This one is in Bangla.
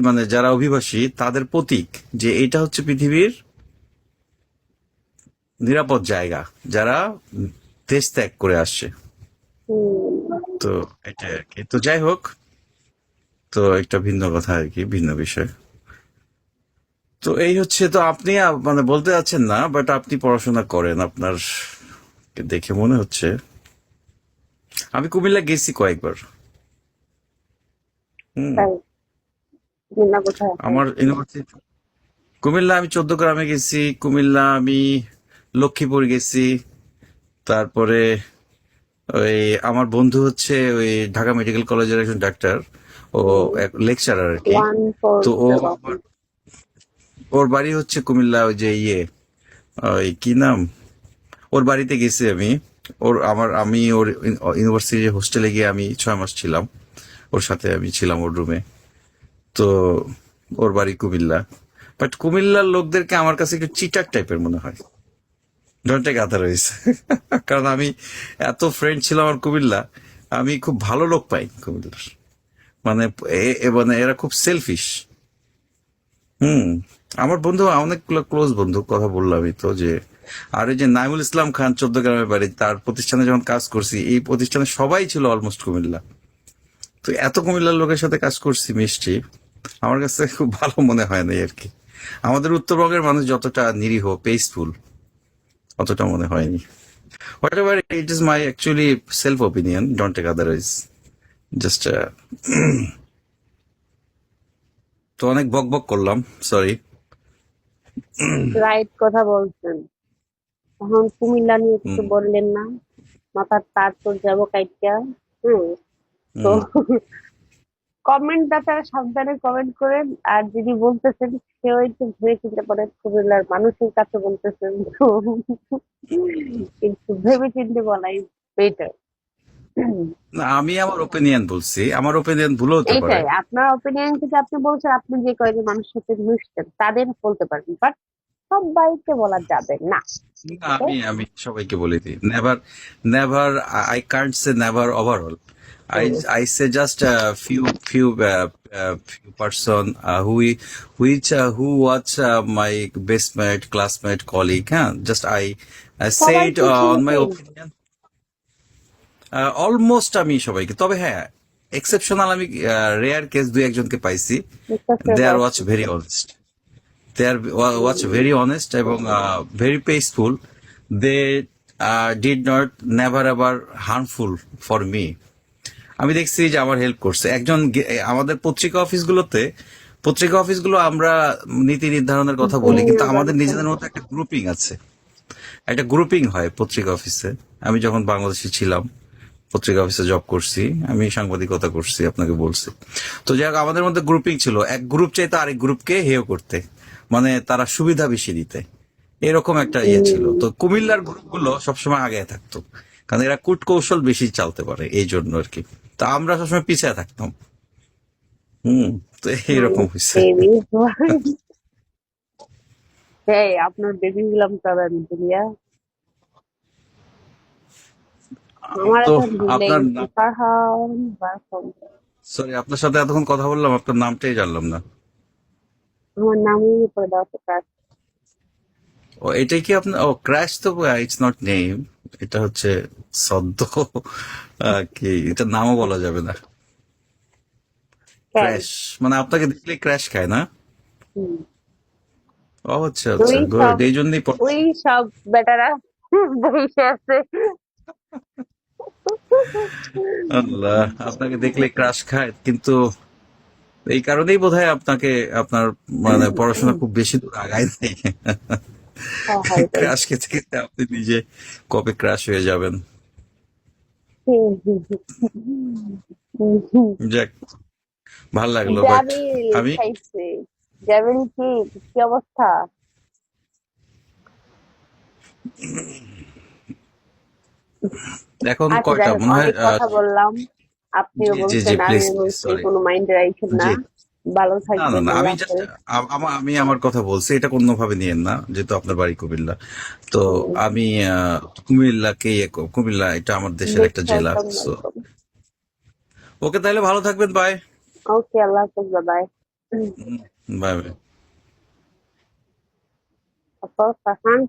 মানে যারা অভিবাসী তাদের প্রতীক, যে এটা হচ্ছে পৃথিবীর নিরাপদ জায়গা, যারা দেশ ত্যাগ করে আসছে। হুম। তো এটা আর কি, তো যাই হোক, তো একটা ভিন্ন কথা আর কি, ভিন্ন বিষয়। তো এই হচ্ছে, তো আপনি মানে বলতে যাচ্ছেন না, বাট আপনি পড়াশোনা করেন, আপনার দেখে মনে হচ্ছে। আমি কুমিল্লা গেছি কয়েকবার। হুম। তাই না, কোথায় হয়? আমার ইউনিভার্সিটি কুমিল্লা, আমি 14 গ্রামে গেছি, কুমিল্লা আমি লক্ষ্মীপুর গেছি। তারপরে ওই আমার বন্ধু হচ্ছে ওই ঢাকা মেডিকেল কলেজের একজন ডাক্তার, ও এক লেকচারার আর কি। ওয়ান ফোর তো ও সেভেন আবার ওর বাড়ি হচ্ছে কুমিল্লা, ওই যে ওই কি নাম, ওর বাড়িতে গেছি আমি। আমি ওর ইউনিভার্সিটি হোস্টেলে গিয়ে আমি 6 মাস ছিলাম, ওর সাথে আমি ছিলাম ওর রুমে। তো ওর বাড়ি কুমিল্লা। বাট কুমিল্লার লোকদেরকে আমার কাছে একটু চিটাক টাইপের মনে হয়, জনটা গাথা রয়েছে। কারণ আমি এত ফ্রেন্ড ছিল আমার কুমিল্লা, আমি খুব ভালো লোক পাই কুমিল্লার। মানে মানে এরা খুব সেলফিশ। হুম। আমার বন্ধু অনেকগুলো ক্লোজ বন্ধু, কথা বললামই তো যে, আর ওই যে নাইমুল ইসলাম খান 14 গ্রামের বাড়ি, তার প্রতিষ্ঠানে যখন কাজ করছি, এই প্রতিষ্ঠানে সবাই ছিল অলমোস্ট কুমিল্লা। তো এত কুমিল্লার লোকের সাথে কাজ করছি, মিষ্টি, আমার কাছে খুব ভালো মনে হয় না আর কি। আমাদের উত্তরবঙ্গের মানুষ যতটা নিরীহ পেসফুল, অতটা মনে হয়নি। Whatever, it is my actually self opinion, don't take otherwise, just. তো অনেক বক বক করলাম, সরি। রাইট কথা বলছেন। এখন কুমিল্লা নিয়ে কিছু বললেন না, মাথার তার তোর যাবো কাইটা। হুম। তো কমেন্ট আপনারা সাবধানে কমেন্ট করেন, আর যিনি বলতেছেন সেও একটু ভেবে চিন্তে করেন, কুমিল্লার মানুষের কাছে বলতেছেন তো একটু ভেবে চিন্তে বলাই বেটার। না, আমি আমার ওপিনিয়ন বলছি, আমার ওপিনিয়ন ভুল হতে পারে। এইটাই আপনার অপিনিয়ন থেকে আপনি বলছেন, আপনি যে কয়েকজন মানুষের সাথে মিশতেন তাদের বলতে পারবেন, বাট সবাইকে বলা যাবে না। না, ওকে। আমি সবাইকে বলে দিই, never, never, I can't say never overall. I say just a few person who was my best mate, classmate, colleague. Huh? Just I সবাই said তো on my চিনতেন। opinion. অলমোস্ট আমি সবাইকে, তবে হ্যাঁ, এক্সেপশনাল, আমি রেয়ার কেস দুই একজনকে পাইছি। Mister they are favour. Watch very honest, they are was very honest এবং very peaceful. They did not never ever harmful for me. আমি দেখছি যে আমার হেল্প করছে একজন আমাদের পত্রিকা অফিসগুলো আমরা নীতি নির্ধারণের কথা বলি, কিন্তু আমাদের নিজেদের মধ্যে একটা গ্রুপিং আছে, একটা গ্রুপিং হয় পত্রিকা অফিসে। আমি যখন বাংলাদেশে ছিলাম, পত্রিকা অফিসে জব করছি, আমি সাংবাদিকতা করছি, আপনাকে বলছি। তো যাই হোক, আমাদের মধ্যে গ্রুপিং ছিল, এক গ্রুপ চাইতো আরেক গ্রুপকে হেয় করতে, মানে তারা সুবিধা বেশি দিতে, এরকম একটা ইয়ে ছিল। তো কুমিল্লার গ্রুপগুলো সবসময় আগে থাকতো, কারণ এরা কূট কৌশল বেশি চালতে পারে, এই জন্য আর কি। তো আমরা সবসময় পিছিয়ে থাকতাম। হুম। তো এইরকম হয়েছে। বেবি। এই আপনার বেবি গুলাম করেন দুনিয়া। আমার তো একটা ভুলে আপনার গেছি, নাম, ফারহান বারফম। সরি, আপনার সাথে এতক্ষণ কথা বললাম, আপনার নামটাই জানলাম না। আমার নামই পড়ে দেওয়া প্রকাশ। ও, এটাই কি আপনার? ও, ক্র্যাশ তো ইটস নট নেম, এটা হচ্ছে সদ্য কি, এটা নামও বলা যাবে না। কেন? ক্র্যাশ মানে আপনাকে দেখলে ক্র্যাশ খায় না? হুম। ও আচ্ছা আচ্ছা, ওই গুড, সব এই জন্যই ওই সব বেটারা বসে আছে। আল্লাহ, আপনাকে দেখলে ক্রাশ খায়, কিন্তু এই কারণেই বোধহয় আপনাকে, আপনার মানে পড়াশোনা খুব বেশি দূর আগায় নাই। হ্যাঁ, হয়তো। ক্রাশ খেতে খেতে আপনি নিজে কবে ক্রাশ হয়ে যাবেন। যাক, ভাল লাগলো, বাট জামিল আমি খাইছে। জামিল কি, কি অবস্থা? এখন আচ্ছা, যাই কয়টা হোক, মনে হয়, অনেক কথা বললাম। আপনিও জি জি বলছেন, জি, প্লিজ আমিও প্লিজ, বলছি, সরি। কোনো মাইন্ডে রাখেন না। জি, ভালো না না থাকবেন, না, আমি আল্লাহ জাস্ট, হাফেজ। আমি আমার কথা বলছি, এটা কোনোভাবে নিয়েন না, যেহেতু আপনার বাড়ি কুমিল্লা। তো আমি কুমিল্লাকে কুমিল্লা এটা আমার দেশের একটা জেলা। Welcome so welcome. ওকে, তাহলে ভালো থাকবেন, বাই। ওকে, আল্লাহ হাফেজ, বাই। Bye bye. তারপর ফারহান